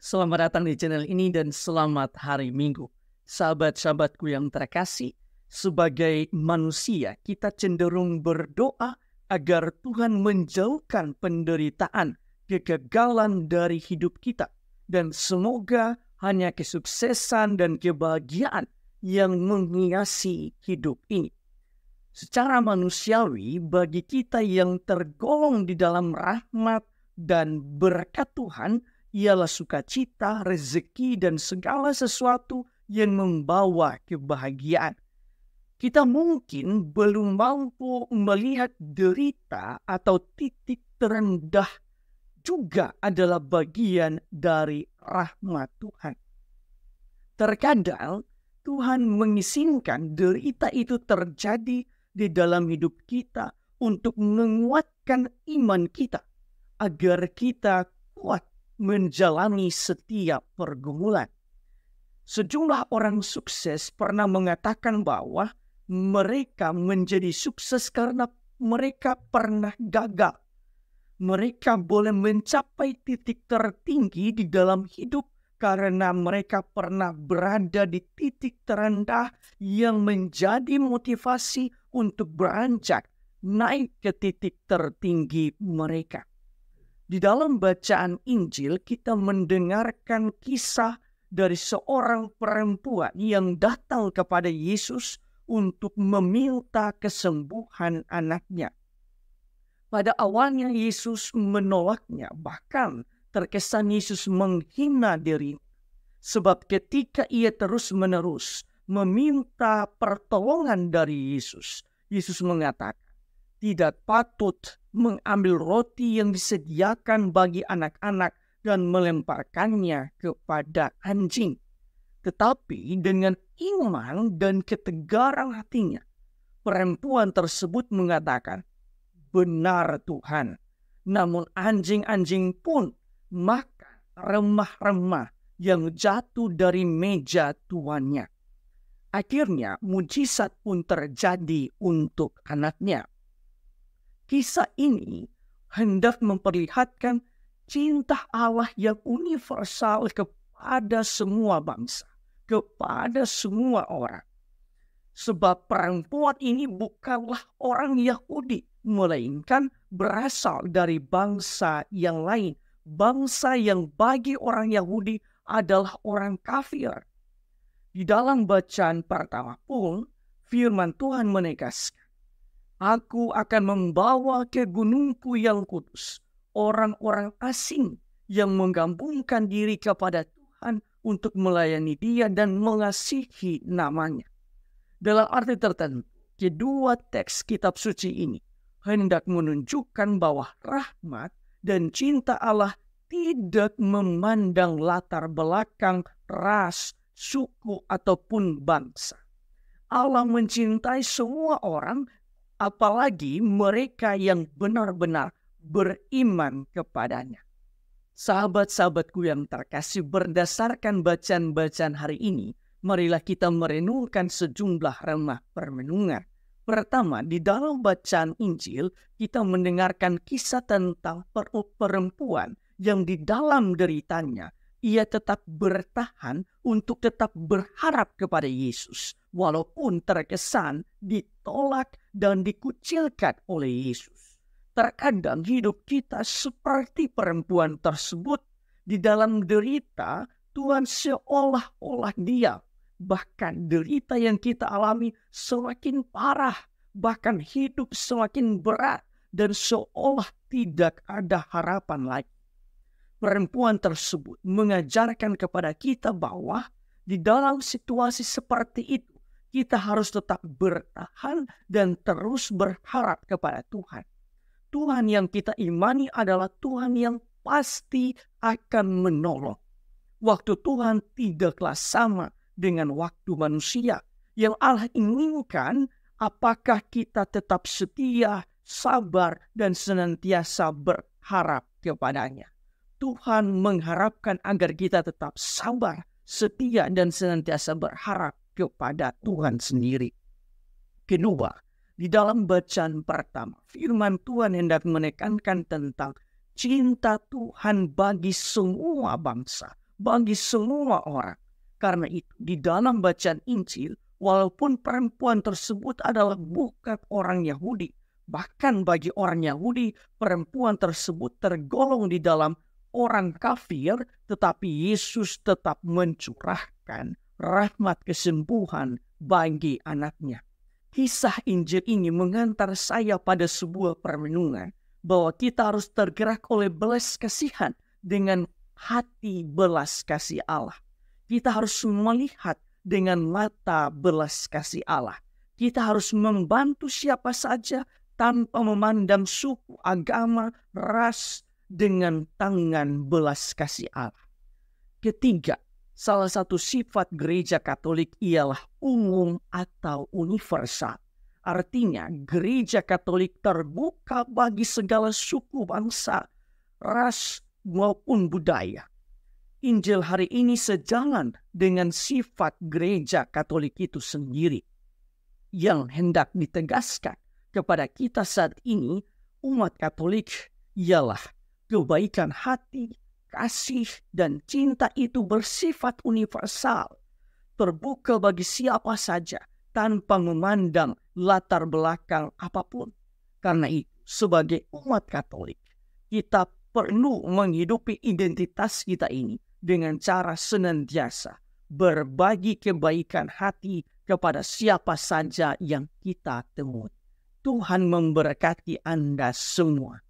Selamat datang di channel ini dan selamat hari Minggu. Sahabat-sahabatku yang terkasih, sebagai manusia kita cenderung berdoa agar Tuhan menjauhkan penderitaan, kegagalan dari hidup kita. Dan semoga hanya kesuksesan dan kebahagiaan yang menghiasi hidup ini. Secara manusiawi, bagi kita yang tergolong di dalam rahmat dan berkat Tuhan, ialah sukacita, rezeki, dan segala sesuatu yang membawa kebahagiaan. Kita mungkin belum mampu melihat derita atau titik terendah juga adalah bagian dari rahmat Tuhan. Terkadang Tuhan mengizinkan derita itu terjadi di dalam hidup kita untuk menguatkan iman kita agar kita kuat menjalani setiap pergumulan. Sejumlah orang sukses pernah mengatakan bahwa mereka menjadi sukses karena mereka pernah gagal. Mereka boleh mencapai titik tertinggi di dalam hidup karena mereka pernah berada di titik terendah yang menjadi motivasi untuk beranjak naik ke titik tertinggi mereka. Di dalam bacaan Injil kita mendengarkan kisah dari seorang perempuan yang datang kepada Yesus untuk meminta kesembuhan anaknya. Pada awalnya Yesus menolaknya, bahkan terkesan Yesus menghina dirinya. Sebab ketika ia terus-menerus meminta pertolongan dari Yesus, Yesus mengatakan, tidak patut mengambil roti yang disediakan bagi anak-anak dan melemparkannya kepada anjing. Tetapi dengan iman dan ketegaran hatinya, perempuan tersebut mengatakan, benar Tuhan, namun anjing-anjing pun makan remah-remah yang jatuh dari meja tuannya. Akhirnya mujizat pun terjadi untuk anaknya. Kisah ini hendak memperlihatkan cinta Allah yang universal kepada semua bangsa, kepada semua orang. Sebab perempuan ini bukanlah orang Yahudi, melainkan berasal dari bangsa yang lain. Bangsa yang bagi orang Yahudi adalah orang kafir. Di dalam bacaan pertama pun, firman Tuhan menegaskan, aku akan membawa ke gunungku yang kudus orang-orang asing yang menggabungkan diri kepada Tuhan untuk melayani Dia dan mengasihi namanya. Dalam arti tertentu, kedua teks kitab suci ini hendak menunjukkan bahwa rahmat dan cinta Allah tidak memandang latar belakang, ras, suku, ataupun bangsa. Allah mencintai semua orang, apalagi mereka yang benar-benar beriman kepadanya. Sahabat-sahabatku yang terkasih, berdasarkan bacaan-bacaan hari ini, marilah kita merenungkan sejumlah remah permenungan. Pertama, di dalam bacaan Injil, kita mendengarkan kisah tentang perempuan yang di dalam deritanya, ia tetap bertahan untuk tetap berharap kepada Yesus, walaupun terkesan ditolak dan dikucilkan oleh Yesus. Terkadang hidup kita seperti perempuan tersebut. Di dalam derita, Tuhan seolah-olah diam. Bahkan derita yang kita alami semakin parah, bahkan hidup semakin berat dan seolah tidak ada harapan lagi. Perempuan tersebut mengajarkan kepada kita bahwa di dalam situasi seperti itu kita harus tetap bertahan dan terus berharap kepada Tuhan. Tuhan yang kita imani adalah Tuhan yang pasti akan menolong. Waktu Tuhan tidaklah sama dengan waktu manusia. Yang Allah inginkan, apakah kita tetap setia, sabar, dan senantiasa berharap kepadanya. Tuhan mengharapkan agar kita tetap sabar, setia, dan senantiasa berharap kepada Tuhan sendiri. Kedua, di dalam bacaan pertama, firman Tuhan hendak menekankan tentang cinta Tuhan bagi semua bangsa, bagi semua orang. Karena itu, di dalam bacaan Injil, walaupun perempuan tersebut adalah bukan orang Yahudi, bahkan bagi orang Yahudi, perempuan tersebut tergolong di dalam orang kafir, tetapi Yesus tetap mencurahkan rahmat kesembuhan bagi anaknya. Kisah Injil ini mengantar saya pada sebuah perenungan bahwa kita harus tergerak oleh belas kasihan dengan hati belas kasih Allah. Kita harus melihat dengan mata belas kasih Allah. Kita harus membantu siapa saja tanpa memandang suku, agama, ras, dengan tangan belas kasih Allah. Ketiga, salah satu sifat gereja Katolik ialah umum atau universal. Artinya, gereja Katolik terbuka bagi segala suku, bangsa, ras, maupun budaya. Injil hari ini sejalan dengan sifat gereja Katolik itu sendiri. Yang hendak ditegaskan kepada kita saat ini, umat Katolik, ialah kebaikan hati, kasih, dan cinta itu bersifat universal, terbuka bagi siapa saja tanpa memandang latar belakang apapun. Karena itu, sebagai umat Katolik, kita perlu menghidupi identitas kita ini dengan cara senantiasa berbagi kebaikan hati kepada siapa saja yang kita temui. Tuhan memberkati Anda semua.